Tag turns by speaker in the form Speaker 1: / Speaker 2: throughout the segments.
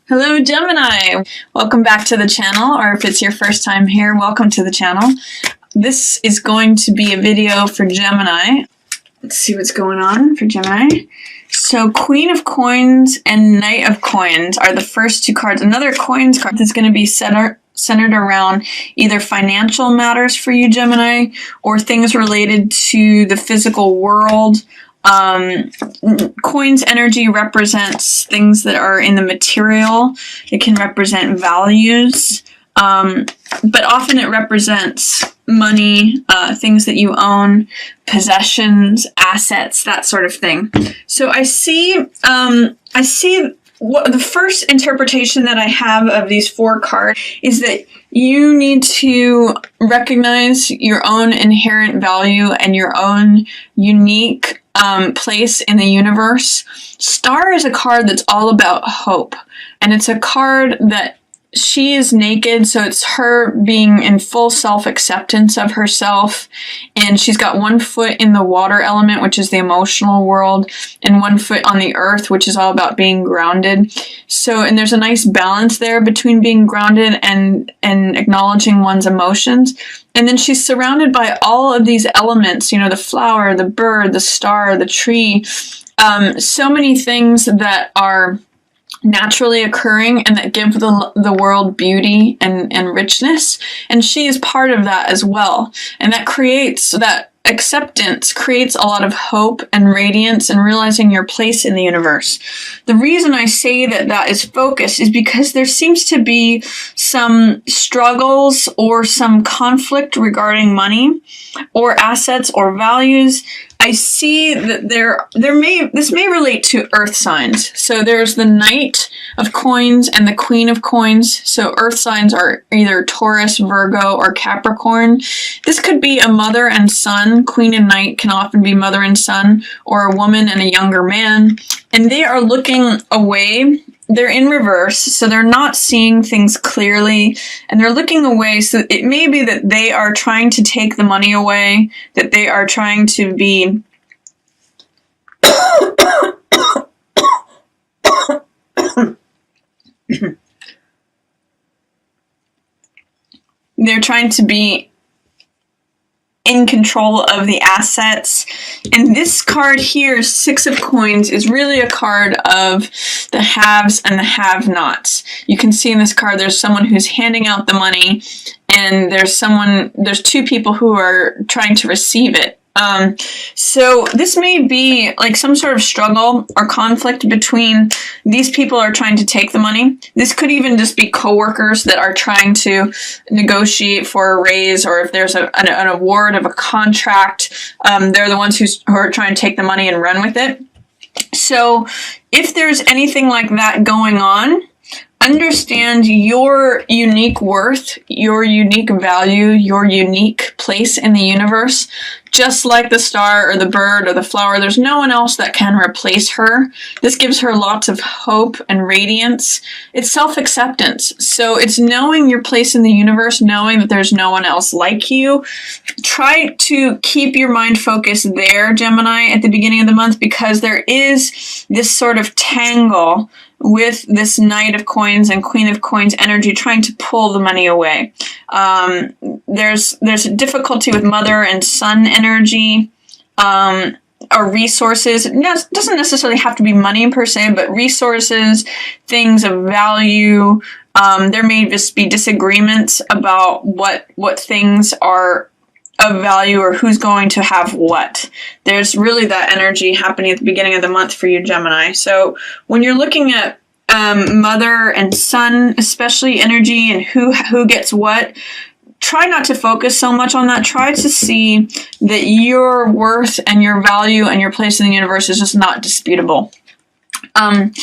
Speaker 1: Hello Gemini! Welcome back to the channel, or if it's your first time here, welcome to the channel. This is going to be a video for Gemini. Let's see what's going on for Gemini. So Queen of Coins and Knight of Coins are the first two cards. Another Coins card that's going to be centered around either financial matters for you, Gemini, or things related to the physical world. Coins energy represents things that are in the material. It can represent values, but often it represents money, things that you own, possessions, assets, that sort of thing. So I see what the first interpretation that I have of these four cards is that you need to recognize your own inherent value and your own unique place in the universe. Star is a card that's all about hope, and it's a card that she is naked, so it's her being in full self-acceptance of herself, and she's got one foot in the water element, which is the emotional world, and one foot on the earth, which is all about being grounded. So, and there's a nice balance there between being grounded and acknowledging one's emotions. And then she's surrounded by all of these elements, you know, the flower, the bird, the star, the tree, so many things that are naturally occurring and that give the world beauty and richness. And she is part of that as well. And that creates, that acceptance creates a lot of hope and radiance and realizing your place in the universe. The reason I say that that is focused is because there seems to be some struggles or some conflict regarding money or assets or values. I see that this may relate to earth signs. So there's the Knight of Coins and the Queen of Coins. So earth signs are either Taurus, Virgo, or Capricorn. This could be a mother and son. Queen and Knight can often be mother and son, or a woman and a younger man. And they are looking away. They're in reverse, so they're not seeing things clearly, and they're looking away. So it may be that they are trying to take the money away, that they are trying to be they're trying to be in control of the assets. And this card here, Six of Coins, is really a card of the haves and the have-nots. You can see in this card there's someone who's handing out the money, and there's two people who are trying to receive it. So this may be like some sort of struggle or conflict between these people are trying to take the money. This could even just be coworkers that are trying to negotiate for a raise, or if there's an award of a contract, they're the ones who are trying to take the money and run with it. So if there's anything like that going on, understand your unique worth, your unique value, your unique place in the universe. Just like the star or the bird or the flower, there's no one else that can replace her. This gives her lots of hope and radiance. It's self-acceptance. So it's knowing your place in the universe, knowing that there's no one else like you. Try to keep your mind focused there, Gemini, at the beginning of the month, because there is this sort of tangle with this Knight of Coins and Queen of Coins energy trying to pull the money away. There's a difficulty with mother and son energy, or resources. It doesn't necessarily have to be money per se, but resources, things of value. There may just be disagreements about what things are of value or who's going to have what. There's really that energy happening at the beginning of the month for you, Gemini. So when you're looking at mother and son, especially energy and who gets what, try not to focus so much on that. Try to see that your worth and your value and your place in the universe is just not disputable. In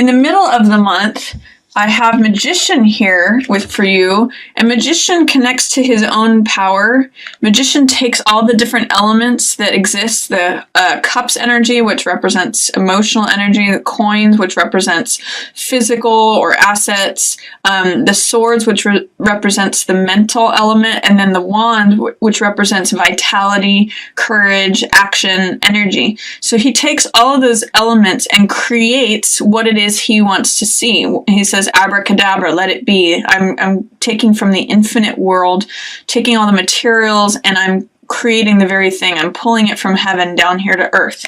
Speaker 1: the middle of the month, I have Magician here for you, and Magician connects to his own power. Magician takes all the different elements that exist, the Cups energy, which represents emotional energy, the Coins, which represents physical or assets, the Swords, which represents the mental element, and then the Wand, which represents vitality, courage, action, energy. So he takes all of those elements and creates what it is he wants to see. He says, says, abracadabra, let it be. I'm taking from the infinite world, taking all the materials, and I'm creating the very thing. I'm pulling it from heaven down here to earth.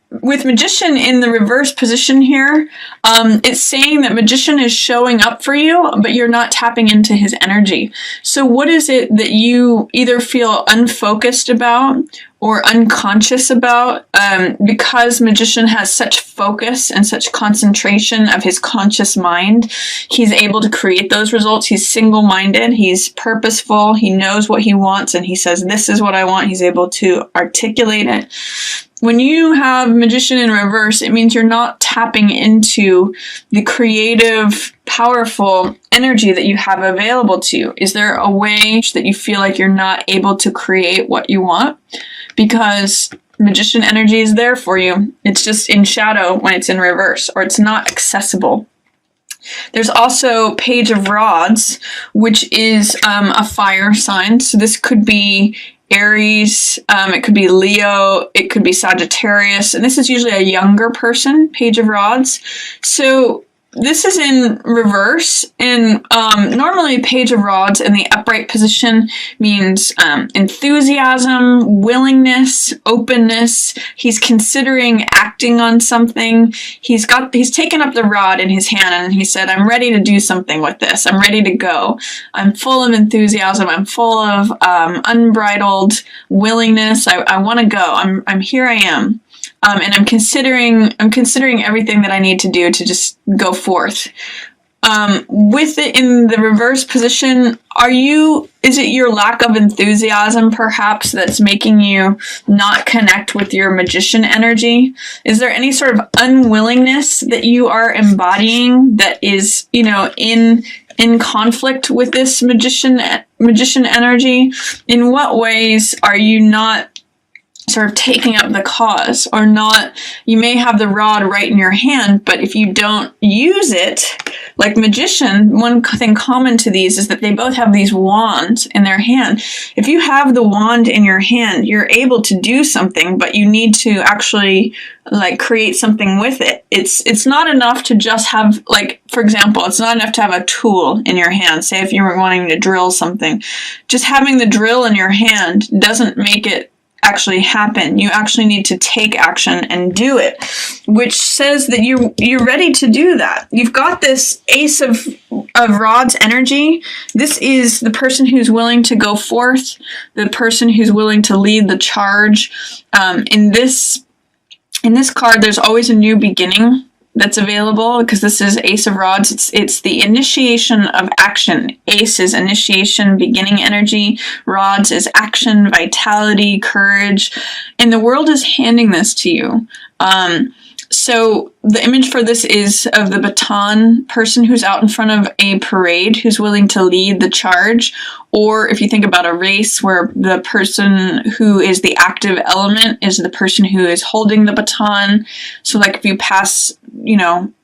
Speaker 1: With magician in the reverse position here, it's saying that magician is showing up for you, but you're not tapping into his energy. So what is it that you either feel unfocused about or unconscious about? Because magician has such focus and such concentration of his conscious mind, he's able to create those results. He's single-minded, he's purposeful, he knows what he wants, and he says, this is what I want. He's able to articulate it. When you have magician in reverse, it means you're not tapping into the creative, powerful energy that you have available to you. Is there a way that you feel like you're not able to create what you want? Because magician energy is there for you. It's just in shadow when it's in reverse, or it's not accessible. There's also Page of Rods, which is a fire sign. So this could be Aries, it could be Leo, it could be Sagittarius, and this is usually a younger person, Page of Rods. So this is in reverse, and normally Page of Rods in the upright position means enthusiasm, willingness, openness. He's considering acting on something. He's taken up the rod in his hand and he said, I'm ready to do something with this. I'm ready to go. I'm full of enthusiasm. I'm full of unbridled willingness. I want to go. I'm here. I am. And I'm considering everything that I need to do to just go forth. With it in the reverse position, is it your lack of enthusiasm perhaps that's making you not connect with your magician energy? Is there any sort of unwillingness that you are embodying that is, in conflict with this magician energy? In what ways are you not sort of taking up the cause, or not? You may have the rod right in your hand, but if you don't use it, like magician, one thing common to these is that they both have these wands in their hand. If you have the wand in your hand, you're able to do something, but you need to actually create something with it. It's not enough to just have, for example, it's not enough to have a tool in your hand. Say if you were wanting to drill something, just having the drill in your hand doesn't make it actually happen. You actually need to take action and do it, which says that you're ready to do that. You've got this Ace of Rods energy. This is the person who's willing to go forth, the person who's willing to lead the charge. In this card, there's always a new beginning that's available, because this is Ace of Rods. It's the initiation of action. Ace is initiation, beginning energy. Rods is action, vitality, courage. And the world is handing this to you. So the image for this is of the baton person who's out in front of a parade, who's willing to lead the charge. Or if you think about a race where the person who is the active element is the person who is holding the baton. So if you pass,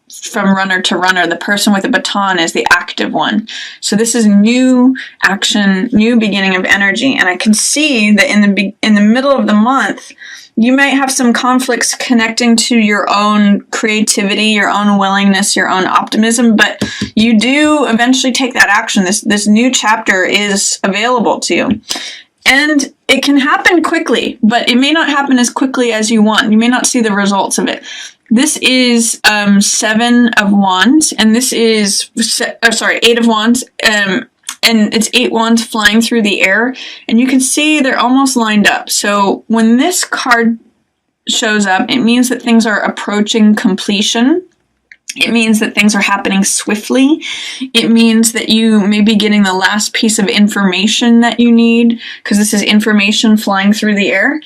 Speaker 1: from runner to runner, the person with the baton is the active one. So this is new action, new beginning of energy. And I can see that in the middle of the month, you might have some conflicts connecting to your own creativity, your own willingness, your own optimism, but you do eventually take that action. This new chapter is available to you. And it can happen quickly, but it may not happen as quickly as you want. You may not see the results of it. This is 7 of Wands, and this is, 8 of Wands, and it's 8 wands flying through the air, and you can see they're almost lined up. So when this card shows up, it means that things are approaching completion. It means that things are happening swiftly. It means that you may be getting the last piece of information that you need, because this is information flying through the air.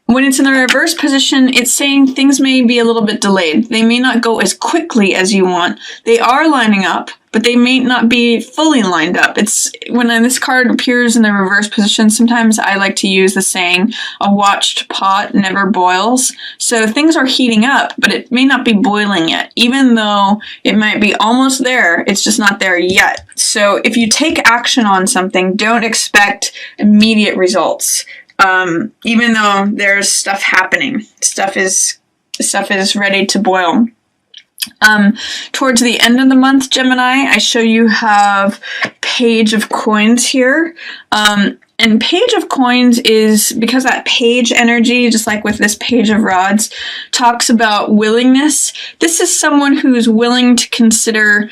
Speaker 1: When it's in the reverse position, it's saying things may be a little bit delayed. They may not go as quickly as you want. They are lining up, but they may not be fully lined up. It's when this card appears in the reverse position, sometimes I like to use the saying, a watched pot never boils. So things are heating up, but it may not be boiling yet. Even though it might be almost there, it's just not there yet. So if you take action on something, don't expect immediate results. Even though there's stuff happening, stuff is ready to boil. Towards the end of the month, Gemini, I show you have Page of Coins here. And Page of Coins is, because that page energy, just like with this Page of Rods, talks about willingness. This is someone who's willing to consider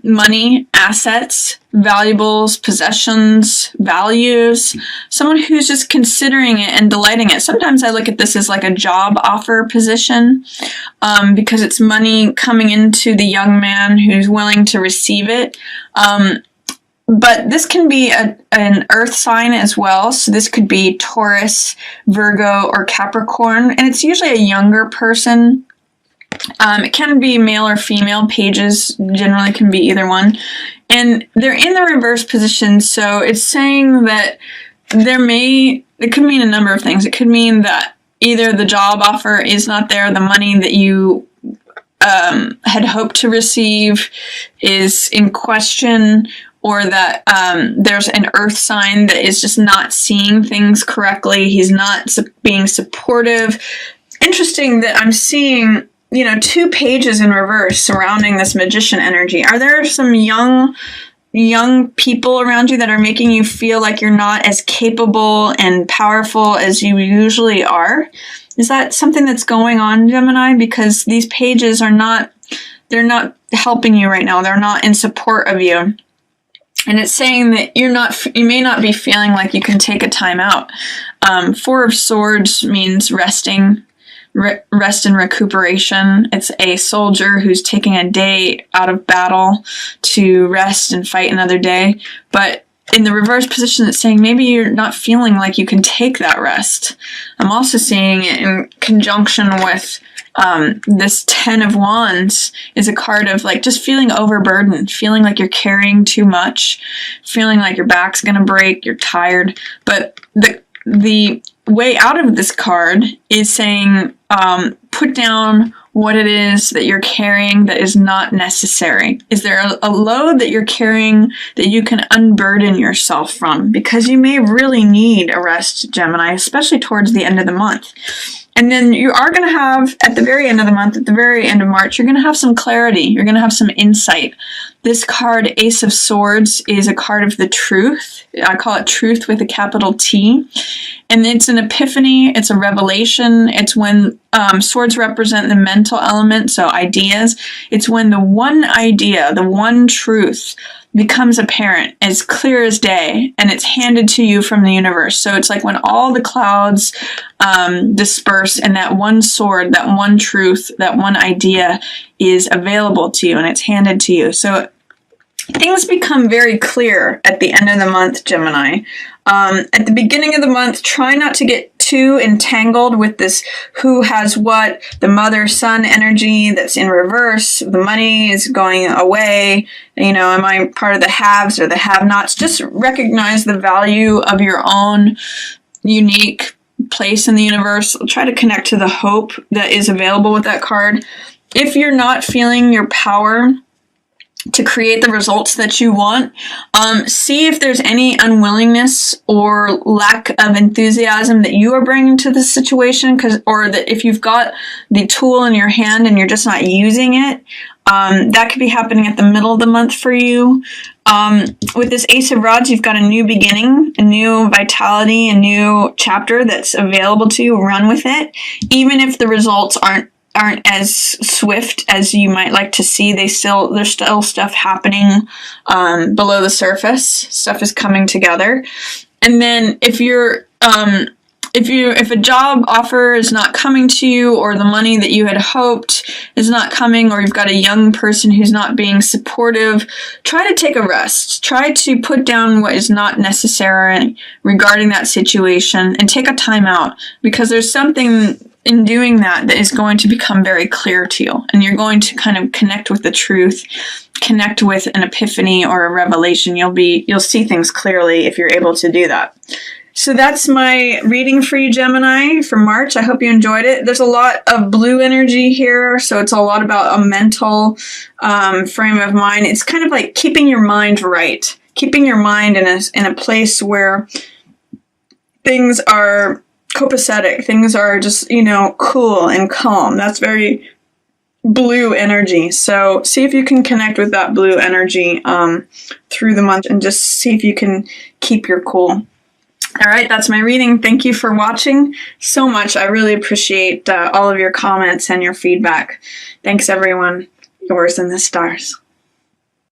Speaker 1: money, assets, valuables, possessions, values. Someone who's just considering it and delighting it. Sometimes I look at this as like a job offer position, because it's money coming into the young man who's willing to receive it. But this can be an earth sign as well. So this could be Taurus, Virgo, or Capricorn. And it's usually a younger person. It can be male or female. Pages generally can be either one. And they're in the reverse position. So it's saying that it could mean a number of things. It could mean that either the job offer is not there, the money that you had hoped to receive is in question, or that there's an earth sign that is just not seeing things correctly. He's not being supportive. Interesting that I'm seeing, two pages in reverse surrounding this magician energy. Are there some young people around you that are making you feel like you're not as capable and powerful as you usually are? Is that something that's going on, Gemini? Because these pages they're not helping you right now. They're not in support of you. And it's saying that you may not be feeling like you can take a time out. Four of Swords means resting, rest and recuperation. It's a soldier who's taking a day out of battle to rest and fight another day. But in the reverse position, it's saying maybe you're not feeling like you can take that rest. I'm also seeing it in conjunction with this 10 of Wands is a card of like just feeling overburdened, feeling like you're carrying too much, feeling like your back's gonna break, you're tired. But the way out of this card is saying put down what it is that you're carrying that is not necessary. Is there a load that you're carrying that you can unburden yourself from? Because you may really need a rest, Gemini, especially towards the end of the month. And then you are going to have, at the very end of the month, at the very end of March, you're going to have some clarity. You're going to have some insight. This card, Ace of Swords, is a card of the truth. I call it truth with a capital T. And it's an epiphany. It's a revelation. It's when swords represent the mental element, so ideas. It's when the one idea, the one truth, becomes apparent, as clear as day, and it's handed to you from the universe. So it's like when all the clouds disperse and that one sword, that one truth, that one idea is available to you and it's handed to you. So things become very clear at the end of the month, Gemini. At the beginning of the month, try not to get too entangled with this who has what, the mother-son energy that's in reverse. The money is going away. Am I part of the haves or the have-nots? Just recognize the value of your own unique place in the universe. Try to connect to the hope that is available with that card. If you're not feeling your power to create the results that you want, see if there's any unwillingness or lack of enthusiasm that you are bringing to the situation, or that if you've got the tool in your hand and you're just not using it, that could be happening at the middle of the month for you. With this Ace of Rods, you've got a new beginning, a new vitality, a new chapter that's available to you. Run with it, even if the results aren't as swift as you might like to see. There's still stuff happening below the surface. Stuff is coming together. And then if a job offer is not coming to you, or the money that you had hoped is not coming, or you've got a young person who's not being supportive, try to take a rest. Try to put down what is not necessary regarding that situation and take a time out, because there's something in doing that is going to become very clear to you, and you're going to kind of connect with the truth, connect with an epiphany or a revelation. You'll see things clearly if you're able to do that. So that's my reading for you, Gemini, for March. I hope you enjoyed it. There's a lot of blue energy here, so it's a lot about a mental frame of mind. It's kind of like keeping your mind right, keeping your mind in a place where things are copacetic, things are just, cool and calm. That's very blue energy. So see if you can connect with that blue energy through the month, and just see if you can keep your cool. All right, that's my reading. Thank you for watching so much. I really appreciate all of your comments and your feedback. Thanks, everyone. Yours in the stars.